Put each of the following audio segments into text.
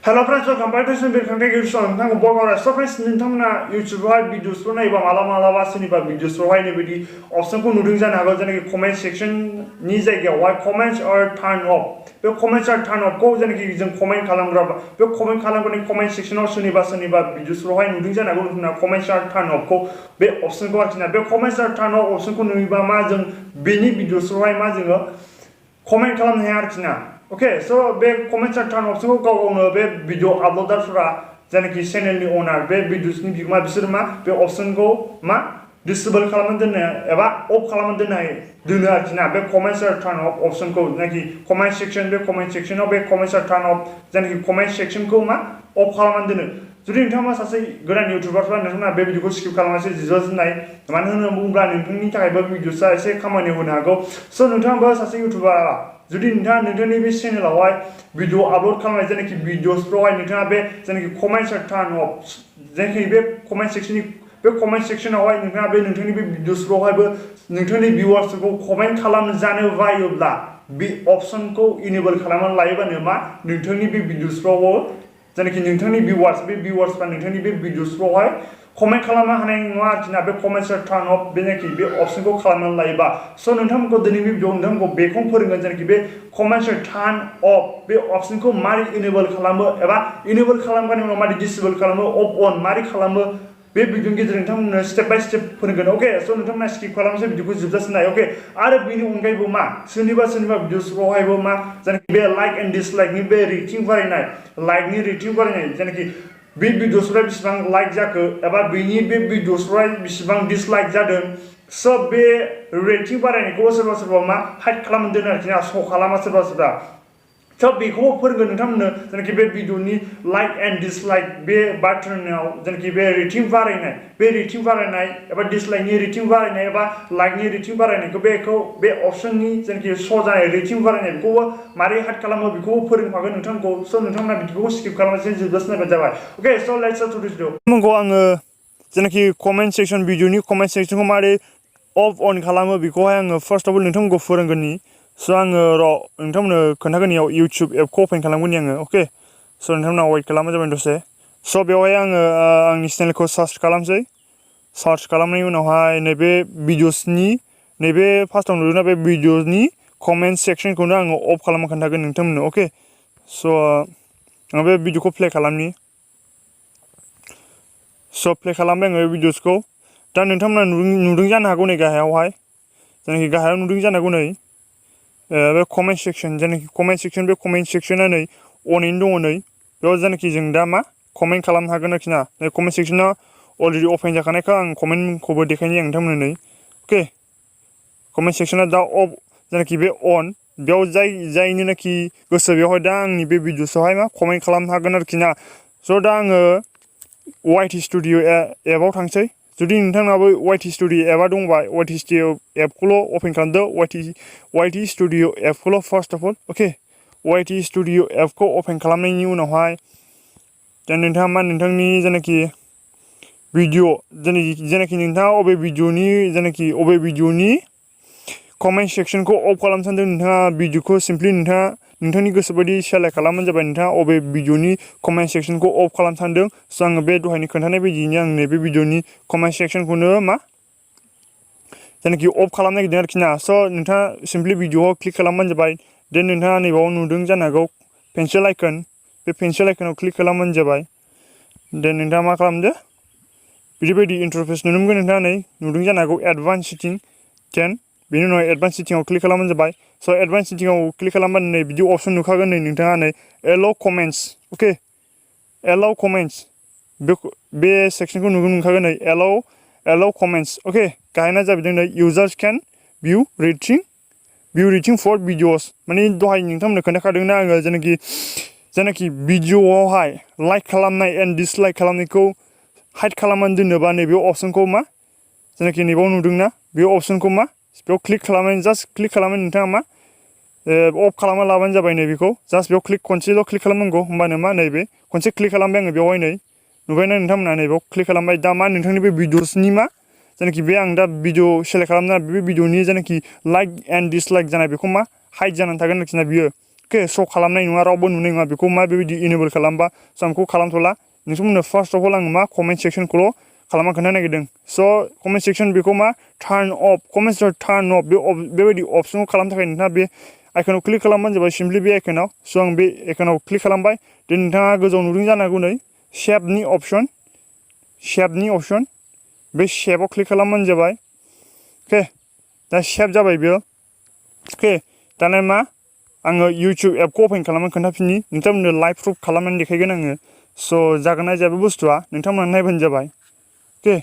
Hello friends, welcome back to Birkhang Thankyou channel. Thankyou Birkhang. So friends, ninthamna YouTube हाय videos pro नायबा माला सोरनिबा videos pro हाय नेबायदि option खौ नुदों जानो हागौ जेनेखि comment section नि जायगायावहाय comments are turn off. बे comments are turn off खौ जेनेखि जों comment खालामग्रा बे comment खालामग्रानि comment section आव सोरनिबा videos pro हाय नुदों जानो हागौ नोंथाङा comments are turn off खौ बे option खौ आखिना बे comments are turn off option खौ नुयोबा मा जों बेनि videos pro हाय मा जोङो comment खालामनो हाया आरोखिना Okay, so be comments are turn off. So go on be video uploader fura जेनेखि चेनेलनि ओनर बे भिडिअसनि बिगोमा बिसोर मा बे अपशनखौ मा डिसेबल खालामना दोननो एबा अफ खालामना दोनो आरोखिना बे कमेन्ट्स आर टार्न अफ अपशनखौ जेनेखि कमेन्ट सेक्शन बे कमेन्ट सेक्शनाव बे कमेन्ट्स आर टार्न अफ जेनेखि कमेन्ट सेक्शनखौ मा अफ खालामना दोनो जुदि नोंथाङा सासे गोदान इउटिउबारफ्रा नोंथाङा बे भिडिअखौ स्किप खालामासै जिजस नाय मानो होनना बुङोब्ला नोंथांनि थाखायबो भिडिअसआ एसे खामानि होनो हागौ सो नोंथाङाबो सासे इउटिउबार जुदि नोंथाङा नोंथांनि बे चेनेलावहाय भिडिअ आपल'ड खालामनाय जेनेखि भिडिअसफ्रावहाय नोंथाङा बे जेनेखि कमेन्ट्स आर टार्न अफ जेनेखि बे कमेन्ट सेक्शनावहाय नोंथाङा बे नोंथांनि बे भिडिअसफ्रावहायबो नोंथांनि भिउवार्सफोरखौ कमेन्ट खालामनो जानो बायोब्ला बे अपशनखौ इनेबल खालामनानै लायोबानो मा नोंथांनि बे भिडिअसफ्रावबो जेनेखि नोंथांनि भिउवार्सफ्रा नोंथांनि बे भिडिअसफ्रावहाय कमेन्ट खालामनो हानाय नङा आरोखिना बे कमेन्ट्स आर टार्न अफ जेनेखि बे अपशनखौ खालामनानै लायोबा स' नोंथांमोनखौ दिनैनि भिडिअ नोंथांमोनखौ बेखौ फोरोंगोन जेनेखि बे कमेन्ट्स आर टार्न अफ बे अपशनखौ मारै इनेबल खालामो एबा इनेबल खालामनायनि उनाव मारै डिसेबल खालामो अफ अन मारै खालामो बे भिडिअनि गेजेरजों नोंथांमोननो स्टेप बाय स्टेप फोरोंगोन अके स' नोंथांमोना स्किप खालामसै भिडिअखौ जोबजासिम नाय अके आरो बेनि अनगायैबो मा सोरनिबा भिडिअसफ्रावहायबो मा जेनेखि बे लाइक एन्ड डिसलाइकनि बे रेटिं बारायनाय लाइकनि रेटिं बारायनाय जेनेखि बे भिडिअसफ्रा बेसेबां लाइक जाखो एबा बेनि बे भिडिअसफ्रा बेसेबां डिसलाइक जादों सब बे रेटिं बारायनायखौ सोरबा मा हाइड खालामना दोनो आरोखि ना श' खालामा सोरबा सब बेखौबो फोरोंगोन नोंथांमोननो जेनेखि बे भिडिअनि लाइक एन्ड डिसलाइक बे बाटनाव जेनेखि बे रेटिं बारायनाय एबा डिसलाइकनि रेटिं बारायनाय एबा लाइकनि रेटिं बारायनायखौ बे अपशननि जेनेखि श' जानाय रेटिं बारायनाय बेखौबो मारै हाइड खालामो बेखौबो फोरोंफागोन नोंथांखौ स' नोंथांमोना भिडिअखौ स्किप खालामनानै जोबजासिम नायबानो जाबाय अके स' लेट्स स्टार्ट दिस भिडिअ नोंथांमोनखौ आङो जेनेखि कमेन्ट सेक्शन भिडिअनि कमेन्ट सेक्शनखौ मारै अफ अन खालामो बेखौहाय आङो फार्स्ट अफ अल नोंथांमोनखौ फोरोंगोननि स' आङो नोंथांमोननो खोन्थागोननियाव इउटिउब एपखौ अपेन खालामगोननि आङो अके स' नोंथांमोना वेट खालामबानो जाबाय दसे स' बेवहाय आङो आंनि चेनेलखौ सार्च खालामसै सार्च खालामनायनि उनावहाय नैबे भिडिअसनि नैबे फार्स्टआव नुदोंना बे भिडिअनि कमेन्ट सेक्शनखौनो आङो अफ खालामनो खोन्थागोन नोंथांमोननो अके स' आं बे भिडिअखौ प्ले खालामनि स' प्ले खालामबाय आङो बे भिडिअसखौ दा नोंथांमोना नुदों जानो हागौ नै गाहायावहाय जेनाखि गाहायाव नुदों जानो हागौ नै बे कमेन्ट सेक्शन जेनाखि कमेन्ट सेक्शन बे कमेन्ट सेक्शना नै अनैनो दङ नै बेयाव जेनाखि जों दा मा कमेन्ट खालामनो हागोन आरोखि ना नै कमेन्ट सेक्शना अलरेडि अपेन जाखानायखौ आं कमेन्टखौबो देखायनि आं नोंथांमोननो नै अके कमेन्ट सेक्शना दा अफ जेनाखि बे अन बेयाव जायनोनाखि गोसो बेवहाय दा आंनि बे भिडिअसआवहाय मा कमेन्ट खालामनो हागोन आरोखि ना स' दा आङो वाइटि स्टुडिअ एपआव थांसै जुदि नोंथांनाबो वाइटि स्टुडिअ एपआ दंबा वाइटि स्टुडिअ एपखौल' अपेन खालामदो वाइटि स्टुडिअ एपखौल' फार्स्ट अफ अल अके वाइटि स्टुडिअ एपखौ अपेन खालामनायनि उनावहाय दा नोंथाङा मा नोंथांनि जेनाखि भिडिअ जेनाखि नोंथाङा अबे भिडिअनि कमेन्ट सेक्शनखौ अफ खालामनो सानदों नोंथाङा भिडिअखौ सिम्पलि नोंथांनि गोसो बायदि सेलेक्ट खालामबानो जाबाय नोंथाङा अबे भिडिअनि कमेन्ट सेक्शनखौ अफ खालामनो सानदों स' आङो बे दहायनि खोन्थानाय बायदियैनो आं नैबे भिडिअनि कमेन्ट सेक्शनखौनो मा जेनाखि अफ खालामनो नागिरदों आरोखि ना स' नोंथाङा सिम्पलि भिडिअआव क्लिक खालामबानो जाबाय देन नोंथाङा नैबाव नुदों जानो हागौ पेन्सिल आइकन बे पेन्सिल आइकनाव क्लिक खालामबानो जाबाय देन नोंथाङा मा खालामदो बिदिबायदि इन्टारफेस नुनो मोनगोन नोंथाङा नै नुदों जानो हागौ एडभान्स सेटिं देन बेनि उनाव एडभान्स सेटिंआव क्लिक खालामबानो जाबाय स' एडभान्स सेटिंआव क्लिक खालामबानो नै बिदि अपसन नुखागोन नै नोंथाङा नै एलाउ कमेन्ट्स अके एलाउ कमेन्ट्स बे सेक्शनखौ नुखागोन नै एलाउ कमेन्ट्स अके गाहायना जाबैदों नै इउजार्स केन भिउ रेटिं फर भिडिअस माने दहाय नोंथांमोननो खोन्थाखादोंना आङो जेनाखि भिडिअआवहाय लाइक खालामनाय एन्ड डिसलाइक खालामनायखौ हाइड खालामनानै दोनोबा नैबे अपसनखौ मा जेनाखि नैबाव नुदोंना बे अपसनखौ मा बेयाव क्लिक खालामनानै जास्ट क्लिक खालामनानै नोंथाङा मा अफ खालामना लाबानो जाबाय नै बेखौ जास्ट बेयाव खनसेल' क्लिक खालामनांगौ होमबानो मा नैबे खनसे क्लिक खालामबाय आङो बेवहाय नै नुबायना नोंथांमोना नैबाव क्लिक खालामबाय दा मा नोंथांनि बे भिडिअसनि मा जेनाखि बे आं दा भिडिअ सेलेक्ट खालामना बे भिडिअनि जेनाखि लाइक एन्ड डिसलाइक जानाय बेखौ मा हाइड जानानै थागोन आरोखि ना बियो अके स' खालामनाय नङा रावबो नुनाय नङा बेखौ मा बेबायदि इनेबल खालामबा स' आं बेखौ खालामथ'ला नोंथांमोननो फार्स्ट अफ अल आङो मा कमेन्ट सेक्सनखौल' खालामना खोन्थानो नागिरदों स' कमेन्ट सेक्सन बेखौ मा टार्न अफ कमेन्ट टार्न अफ बेबायदि अप्सनखौ खालामनो थाखाय नोंथाङा बे आइकनाव क्लिक खालामबानो जाबाय सिम्पलि बे आइकनाव स' आं बे आइकनाव क्लिक खालामबाय देन नोंथाङा गोजौआव नुदों जानो हागौ नै शेपनि अपसन बे शेपआव क्लिक खालामबानो जाबाय अके दा शेप जाबाय बेयो अके दाना मा आङो इउटुब एपखौ अपेन खालामनानै खोन्थाफिननि नोंथांमोननो लाइभ प्रुफ खालामनानै देखायगोन आङो स' जागोन ना जाया बे बुस्थुआ नोंथांमोनहा नायबानो जाबाय अके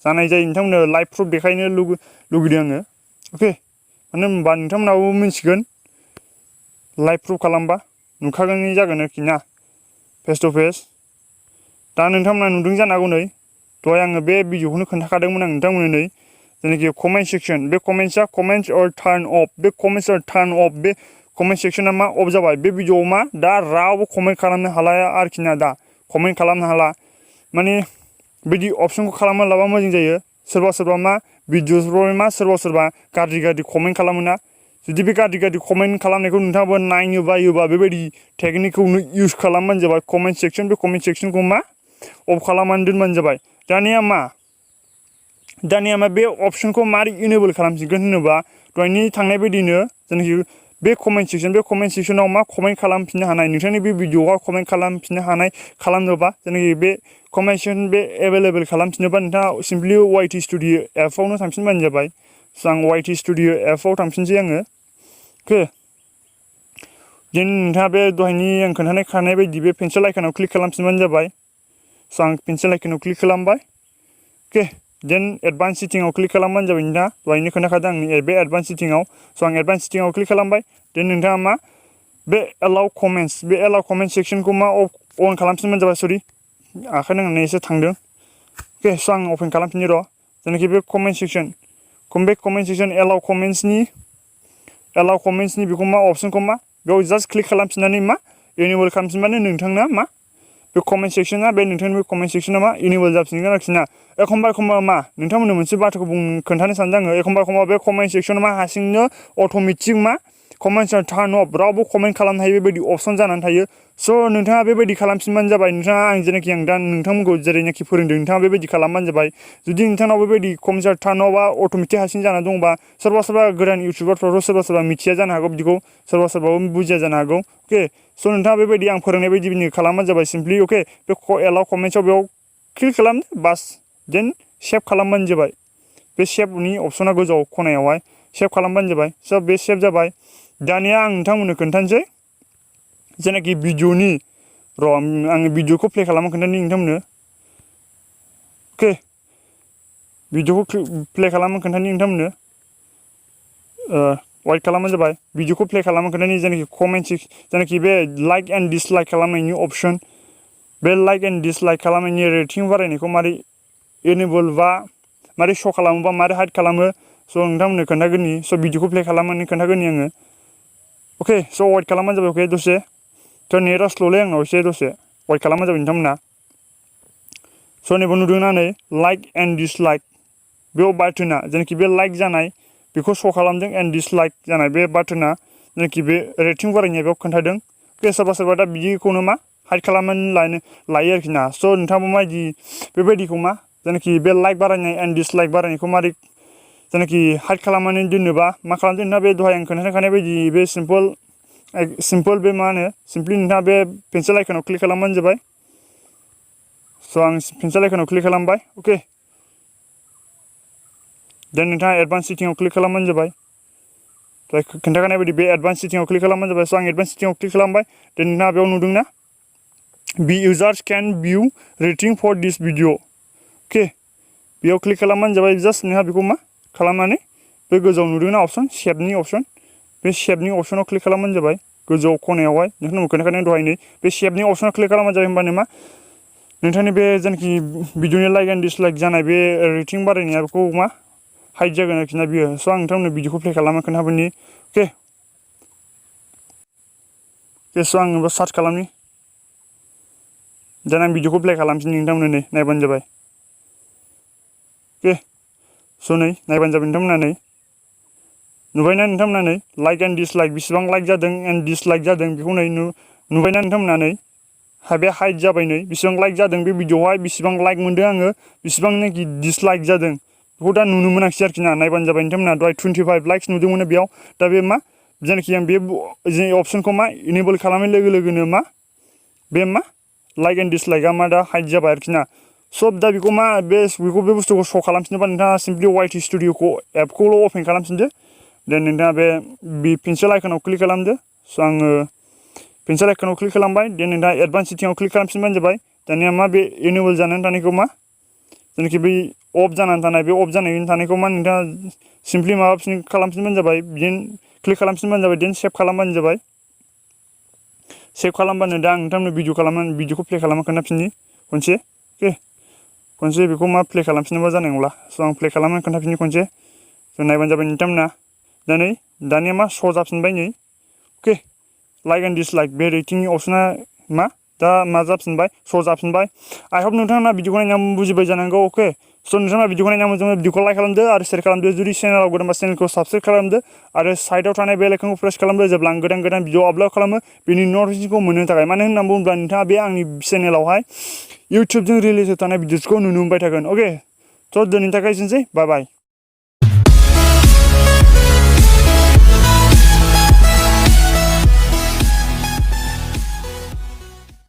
जानाय जायो नोंथांमोननो लाइभ प्रुफ देखायनो लुगैदों आङो अके मानो होनबा नोंथांमोनहाबो मिन्थिगोन लाइभ प्रुफ खालामबा नुखागोननि जागोन आरोखि ना फेस टु फेस दा नोंथांमोना नुदों जानो हागौ नै दहाय आङो बे भिडिअखौनो खोन्थाखादोंमोन आं नोंथांमोननो नै जेनाखि कमेन्ट सेक्सन बे कमेन्ट्सआ कमेन्ट्स अर टार्न अफ बे कमेन्ट्स अर टार्न अफ बे कमेन्ट सेक्सना मा अफ जाबाय बे भिडिअआव मा दा रावबो कमेन्ट खालामनो हाला आरोखि ना दा कमेन्ट खालामनो हाला माने बिदि अपसनखौ खालामना लाबा मोजां जायो सोरबा मा भिडिअसफ्राव मा सोरबा गाज्रि कमेन्ट खालामोना जुदि बे गाज्रि कमेन्ट खालामनायखौ नोंथाङाबो नायनो बायोबा बेबायदि टेकनिकखौ इउज खालामबानो जाबाय कमेन्ट सेक्सन बे कमेन्ट सेक्सनखौ मा अफ खालामनानै दोनबानो जाबाय दानिया मा बे अपसनखौ मारै इनेबल खालामसिगोन होनोबा दहायनि थांनाय बायदिनो जेनाखि बे कमेन्ट सेक्सनाव मा कमेन्ट खालामफिननो हानाय नोंथांनि बे भिडिअआव कमेन्ट खालामफिननो हानाय खालामनोबा जेनाखि बे कमेन्ट सेक्सन बे एभेलेबेल खालामफिनोबा नोंथाङा सिम्पलि वाइटि स्टुडिअ एपआवनो थांफिनबानो जाबाय स' आं वाइटि स्टुडिअ एपआव थांफिनसै आङो अके देन नोंथाङा बे दहायनि आं खोन्थानाय बायदि बे पेन्सिल आइकनाव क्लिक खालामफिनबानो जाबाय स' आं पेन्सिल आइकनाव क्लिक खालामबाय अके देन एडभान्स सेटिंआव क्लिक खालामबानो जाबाय नोंथाङा दहायनो खोन्थाखादों आं बे एडभान्स सेटिंआव स' आं एडभान्स सेटिंआव क्लिक खालामबाय देन नोंथाङा मा बे एलाउ कमेन्ट सेक्सनखौ मा अन खालामफिनबानो जाबाय सरि आखाइ नांनानै एसे थांदों अके स' आं अपेन खालामफिननि र' जेनाखि बे कमेन्ट सेक्सन एलाउ कमेन्ट्सनि बेखौ मा अपसनखौ मा बेयाव जास्ट क्लिक खालामफिननानै मा इनेबल खालामफिनबानो नोंथांना मा बे कमेन्ट सेक्सना बे नोंथांनि बे कमेन्ट सेक्सना मा इनेबल जाफिनगोन आरोखि ना एखमबा मा नोंथांमोननो मोनसे बाथ्राखौ खोन्थानो सानदों आङो एखमबा बे कमेन्ट सेक्सना मा हारसिंनो अट'मेटिक मा कमेन्ट्स टार्न अफ रावबो कमेन्ट खालामनो हायो बेबायदि अपसन जानानै थायो स' नोंथाङा बेबायदि खालामफिनबानो जाबाय नोंथाङा आं जेनाखि आं दा नोंथांमोनखौ जेरैनाखि फोरोंदों नोंथाङा बेबायदि खालामबानो जाबाय जुदि नोंथांनाव बेबायदि कमेन्ट्स टार्न अफआ अट'मेटिक हारसिं जानानै दंबा सोरबा गोदान इउटुबारफ्राथ' सोरबा मिथिया जानो हागौ बिदिखौ सोरबाबो बुजिया जानो हागौ अके स' नोंथाङा बेबायदि आं फोरोंनाय बायदि खालामबानो जाबाय सिम्पलि अके बे एलाउ कमेन्ट्सआव बेयाव क्लिक खालामदो बास देन सेभ खालामबानो जाबाय बे सेभनि अपसना गोजौआव खनायावहाय सेभ खालामबानो जाबाय स' बे सेभ जाबाय दानिया आं नोंथांमोननो खोन्थानोसै जेनाखि भिडिअनि आङो भिडिअखौ प्ले खालामनो खोन्थानि नोंथांमोननो अके भिडिअखौ प्ले खालामनो खोन्थानि नोंथांमोननो वाइट खालामबानो जाबाय भिडिअखौ प्ले खालामनो खोन्थानि जेनाखि जेनाखि बे लाइक एन्ड डिसलाइक खालामनायनि अपसन बे लाइक एन्ड डिसलाइक खालामनायनि रेटिं बारायनायखौ मारै इनेबल बा मारै श' खालामोबा मारै हाइड खालामो स' नोंथांमोननो खोन्थागोननि स' भिडिअखौ प्ले खालामनानै खोन्थागोननि आङो अके स' वाइट खालामबानो जाबाय अके दसे थ' नेटआ स्ल'लै आंनाव एसे दसे वाइट खालामबानो जाबाय नोंथांमोना स' नैबो नुदोंना नै लाइक एन्ड डिसलाइक बेयाव बाटोना जेनाखि बे लाइक जानाय बेखौ श' खालामदों एन्ड डिसलाइक जानाय बे बाटोना जेनाखि बे रेटिं बारायनाया बेयाव खोन्थादों अके सोरबा दा बिदिखौनो मा हाइड खालामनानै लायो आरोखि ना स' नोंथाङाबो माबायदि बेबायदिखौ मा जेनाखि बे लाइक बारायनाय एन्ड डिसलाइक बारायनायखौ मारै जेनाखि हाइड खालामनानै दोननोबा मा खालामदों नोंथाङा बे दहाय आं खोन्थाखानाय बायदि बे सिम्पोल बे मा होनो सिम्पलि नोंथाङा बे पेन्सिल आइकनाव क्लिक खालामबानो जाबाय स' आं पेन्सिल आइकनाव क्लिक खालामबाय अके देन नोंथाङा एडभान्स सेटिंआव क्लिक खालामबानो जाबाय खोन्थाखानाय बायदि बे एडभान्स सेटिंआव क्लिक खालामबानो जाबाय स' आं एडभान्स सेटिंआव क्लिक खालामबाय देन नोंथाङा बेयाव नुदोंना बि इउजार्स कैन भिउ रेटिं फर दिस भिडिअ अके बेयाव क्लिक खालामबानो जाबाय जास्ट नोंहा बेखौ मा खालामनानै बे गोजौआव नुदोंना अपसन सेभनि अपसन बे सेभनि अपसनाव क्लिक खालामबानो जाबाय गोजौआव खनायावहाय नोंथांनो खोन्थाखानाय दहायनो बे सेभनि अपसनाव क्लिक खालामबानो जाबाय होमबानो मा नोंथांनि बे जेनाखि भिडिअनि लाइक एन्ड डिसलाइक जानाय बे रेटिं बारायनाया बेखौ मा हाइड जागोन आरोखि ना बियो स' आं नोंथांमोननो भिडिअखौ प्ले खालामना खोन्थाबोनि अके स' आङो सार्च खालामनि देन आं भिडिअखौ प्ले खालामफिननि नोंथांमोननो नै नायबानो जाबाय अके स' नै नायबानो जाबाय नोंथांमोना नै नुबायना नोंथांमोना नै लाइक एन्ड डिसलाइक बेसेबां लाइक जादों एन्ड डिसलाइक जादों बेखौ नै नुबायना नोंथांमोना नै बे हाइट जाबाय नै बेसेबां लाइक जादों बे भिडिअ'आवहाय बेसेबां लाइक मोनदों आङो बेसेबांनाखि डिसलाइक जादों बेखौ दा नुनो मोनाखिसै आरोखि ना नायबानो जाबाय नोंथांमोना दहाय 25 लाइक्स नुदोंमोन बेयाव दा बे मा जेनाखि आं बे अपसनखौ मा इनेबल खालामनाय लोगो लोगोनो मा बे मा लाइक एन्ड डिसलाइकआ मा दा हाइट जाबाय आरोखि ना सब दा बेखौ मा बेखौ बे बुस्थुखौ श' खालामफिनोबा नोंथाङा सिम्पलि वाइटि स्टुडिअ'खौ एपखौल' अपेन खालामफिनदो देन नोंथाङा बे पेन्सिल आइकनाव क्लिक खालामदो स' आङो पेन्सिल आइकनाव क्लिक खालामबाय देन नोंथाङा एडभान्स सेटिंआव क्लिक खालामफिनबानो जाबाय दानिया मा बे इनेबल जानानै थानायखौ मा जेनाखि बै अफ जानानै थानाय बे अफ जानानै थानायखौ मा नोंथाङा सिम्पलि खालामफिनबानो जाबाय बिदिनो क्लिक खालामफिनबानो जाबाय देन सेभ खालामबानो जाबाय सेभ खालामबानो दा आं नोंथांनो भिडिअखौ प्ले खालामना खोन्थाफिननि खनसे अके खनसे बेखौ मा प्ले खालामफिनोबा जानाय नंला स' आं प्ले खालामनानै खोन्थाफिननि खनसे स' नायबानो जाबाय नोंथांमोना दा नै दानिया मा श' जाफिनबाय नै अके लाइक एन्ड डिसलाइक बे रेटिंनि अपसना मा दा मा जाफिनबाय श' जाफिनबाय आइ हप नोंथांमोना भिडिअखौ नायनानै बुजिबाय जानांगौ अके स' नोंथांमोना भिडिअखौ नायनानै मोजां भिडिअखौ लाइक खालामदो आरो शेयार खालामदो जुदि चेनेलाव गोदानबा चेनेलखौ साबस्क्राइब खालामदो आरो साइडआव थानाय बेल आइकनखौ प्रेस खालामदो जेब्ला आं गोदान भिडिअ आपल'ड खालामो बेनि नटिफिकेसनखौ मोननो थाखाय मानो होननानै बुङोब्ला नोंथाङा बे आंनि चेनेलावहाय इउटुबजों रिलेटेड थानाय भिडिअसखौ नुनो मोनबाय थागोन अके स' दिनैनि थाखाय एसेनोसै बाय बाय